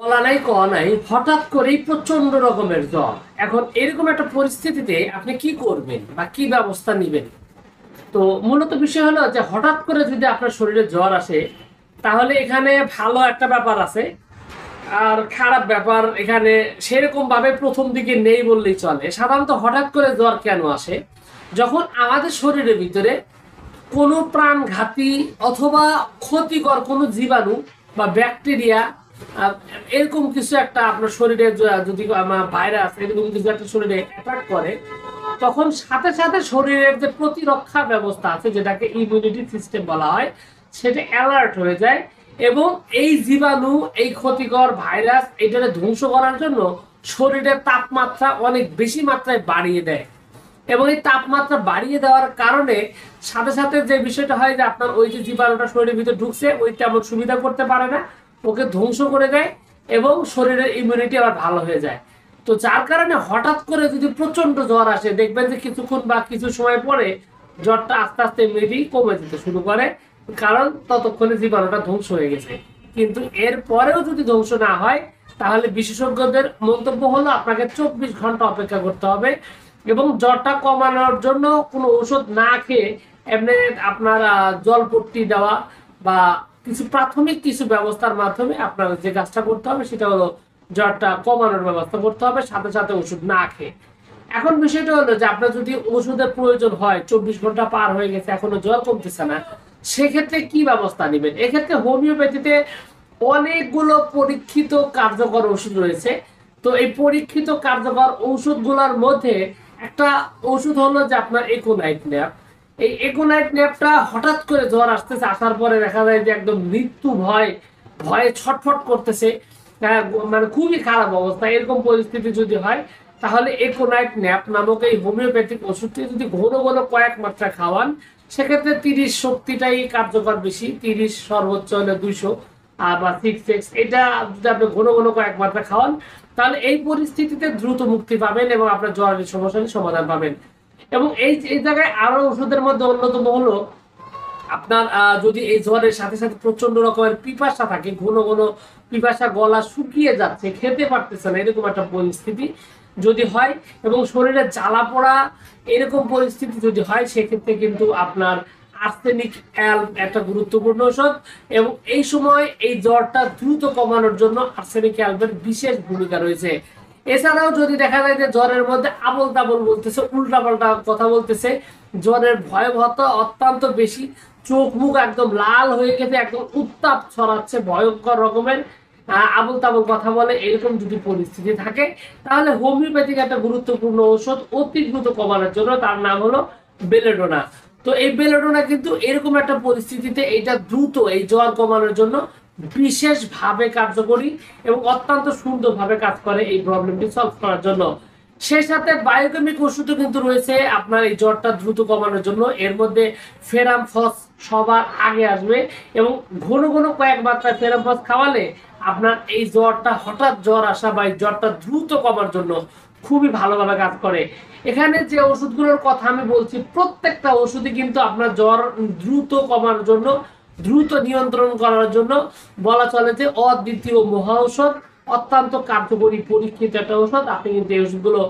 বলা নাই কওয়া নাই, হঠাৎ করেই প্রচন্ড রকমের জ্বর। এখন এরকম একটা পরিস্থিতিতে আপনি কি করবেন বা কি ব্যবস্থা নেবেন? তো মূলত বিষয় হলো যে হঠাৎ করে যদি আপনার শরীরে জ্বর আসে, তাহলে এখানে ভালো একটা ব্যাপার আছে আর খারাপ ব্যাপার এখানে সেরকম ভাবে প্রথম দিকে নেই বললেই চলে। সাধারণত হঠাৎ করে জ্বর কেন আসে? যখন আমাদের শরীরের ভিতরে কোনো প্রাণঘাতী অথবা ক্ষতিকর কোনো জীবাণু বা ব্যাকটেরিয়া আহ, এরকম কিছু একটা আপনার শরীরে যদি ভাইরাস এরকম কিছু একটা শরীরে অ্যাটাক করে, তখন সাথে সাথে শরীরের যে প্রতিরক্ষা ব্যবস্থা আছে, যেটাকে ইমিউনিটি সিস্টেম বলা হয়, সেটা অ্যালার্ট হয়ে যায় এবং এই জীবাণু, এই ক্ষতিকর ভাইরাস এটাকে ধ্বংস করার জন্য শরীরের তাপমাত্রা অনেক বেশি মাত্রায় বাড়িয়ে দেয়। এবং এই তাপমাত্রা বাড়িয়ে দেওয়ার কারণে সাথে সাথে যে বিষয়টা হয় যে আপনার ওই যে জীবাণুটা শরীরের ভিতরে ঢুকছে ওই তেমন সুবিধা করতে পারে না, ওকে ধ্বংস করে দেয় এবং শরীরের ইমিউনিটি আবার ভালো হয়ে যায়। তো যার কারণে হঠাৎ করে যদি প্রচন্ড জ্বর আসে, দেখবেন যে কিছুক্ষণ বা কিছু সময় পরে জ্বরটা আস্তে আস্তে ইমিউনিটি কমে যেতে শুরু করে, কারণ ততক্ষণে জীবাণুটা ধ্বংস হয়ে গেছে। কিন্তু এর পরেও যদি ধ্বংস না হয়, তাহলে বিশেষজ্ঞদের মন্তব্য হলো আপনাকে 24 ঘন্টা অপেক্ষা করতে হবে এবং জ্বরটা কমানোর জন্য কোনো ওষুধ না খেয়ে এমনি আপনার জলপট্টি দেওয়া বা কিছু প্রাথমিক কিছু ব্যবস্থার মাধ্যমে আপনার যে কাজটা করতে হবে সেটা হলো জ্বরটা কমানোর ব্যবস্থা করতে হবে, সাথে সাথে ওষুধ না খেয়ে। এখন বিষয়টা হলো যে আপনার যদি ওষুধের প্রয়োজন হয়, 24 ঘন্টা পার হয়ে গেছে এখনো জ্বর কমতেছে না, সেক্ষেত্রে কি ব্যবস্থা নেবেন? এক্ষেত্রে হোমিওপ্যাথিতে অনেকগুলো পরীক্ষিত কার্যকর ওষুধ রয়েছে। তো এই পরীক্ষিত কার্যকর ঔষধগুলোর মধ্যে একটা ওষুধ হলো যে আপনার একোনাইট ন্যাপ। এই একোনাইট ন্যাপটা হঠাৎ করে জ্বর আসতেছে, আসার পরে দেখা যায় যে একদম মৃত্যু ভয়, ভয়ে ছটফট করতেছে, মানে খুবই খারাপ অবস্থা। এরকম পরিস্থিতি যদি হয়, তাহলে একোনাইট ন্যাপ নামক এই হোমিওপ্যাথিক ওষুধটি যদি ঘন ঘন কয়েক মাত্রা খাওয়ান, সেক্ষেত্রে 30 শক্তিটাই কার্যকর বেশি, 30 সর্বোচ্চ হলে 200 বা 6x, এটা যদি আপনি ঘন ঘন কয়েক মাত্রা খাওয়ান, তাহলে এই পরিস্থিতিতে দ্রুত মুক্তি পাবেন এবং আপনার জ্বরের সমস্যার সমাধান পাবেন। এবং এই এই জায়গায় আরো ওষুধের মধ্যে অন্যতম হলো আপনার যদি এই জ্বরের সাথে সাথে প্রচন্ড রকমের পিপাসা থাকে, ঘন ঘন পিপাসা, গলা শুকিয়ে যাচ্ছে, খেতে পারতেছে না, এরকম একটা পরিস্থিতি যদি হয় এবং শরীরে জ্বালা পোড়া এরকম পরিস্থিতি যদি হয়, সেক্ষেত্রে কিন্তু আপনার আর্সেনিক অ্যালব একটা গুরুত্বপূর্ণ ঔষধ। এবং এই সময় এই জ্বরটা দ্রুত কমানোর জন্য আর্সেনিক অ্যালবের বিশেষ ভূমিকা রয়েছে। এছাড়াও যদি দেখা যায় যে জ্বরের মধ্যে আবল তাবল বলতেছে, উল্টাপাল্টা কথা বলতেছে, জ্বরের ভয়াবহতা অত্যন্ত বেশি, চোখ মুখ একদম লাল হয়ে গেছে, একদম উত্তাপ ছড়াচ্ছে, ভয়ঙ্কর রকমের আবল তাবল কথা বলে, এরকম যদি পরিস্থিতি থাকে, তাহলে হোমিওপ্যাথিক একটা গুরুত্বপূর্ণ ঔষধ অতি দ্রুত কমানোর জন্য, তার নাম হলো বেলেডোনা। তো এই বেলেডোনা কিন্তু এরকম একটা পরিস্থিতিতে এটা দ্রুত এই জ্বর কমানোর জন্য বিশেষভাবে কার্যকরী এবং অত্যন্ত সুন্দরভাবে কাজ করে এই প্রবলেমটি সলভ করার জন্য। সেই সাথে বায়োকেমিক ওষুধও কিন্তু রয়েছে আপনার এই জ্বরটা দ্রুত কমানোর জন্য। এর মধ্যে ফেরামফস সবার আগে আসবে এবং ঘন ঘন কয়েক মাত্রায় ফেরামফস খাওয়ালে আপনার এই জ্বরটা, হঠাৎ জ্বর আসা বা এই জ্বরটা দ্রুত কমার জন্য খুবই ভালোভাবে কাজ করে। এখানে যে ওষুধগুলোর কথা আমি বলছি, প্রত্যেকটা ওষুধই কিন্তু আপনার জ্বর দ্রুত কমার জন্য, দ্রুত নিয়ন্ত্রণ করার জন্য বলা চলে যে অদ্বিতীয় মহা ঔষধ, অত্যন্ত কার্যকরী পরীক্ষিত একটা ঔষধ। আপনি কিন্তু এই ওষুধগুলো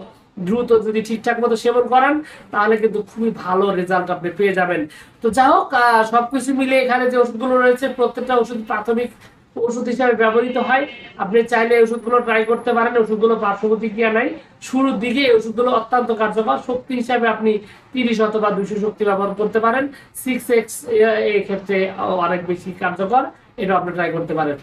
দ্রুত যদি ঠিকঠাক মতো সেবন করেন, তাহলে কিন্তু খুবই ভালো রেজাল্ট আপনি পেয়ে যাবেন। তো যাই হোক, সবকিছু মিলে এখানে যে ওষুধগুলো রয়েছে, প্রত্যেকটা ওষুধ প্রাথমিক ওষুধ হিসাবে ব্যবহৃত হয়। আপনি চাইলে এই ওষুধগুলো ট্রাই করতে পারেন, ওষুধগুলো পার্শ্ব প্রতিক্রিয়া নাই। শুরুর দিকে এই ওষুধগুলো অত্যন্ত কার্যকর, শক্তি হিসাবে আপনি 30 অথবা 200 শক্তি ব্যবহার করতে পারেন। 6x এই ক্ষেত্রে অনেক বেশি কার্যকর, এটা আপনি ট্রাই করতে পারেন।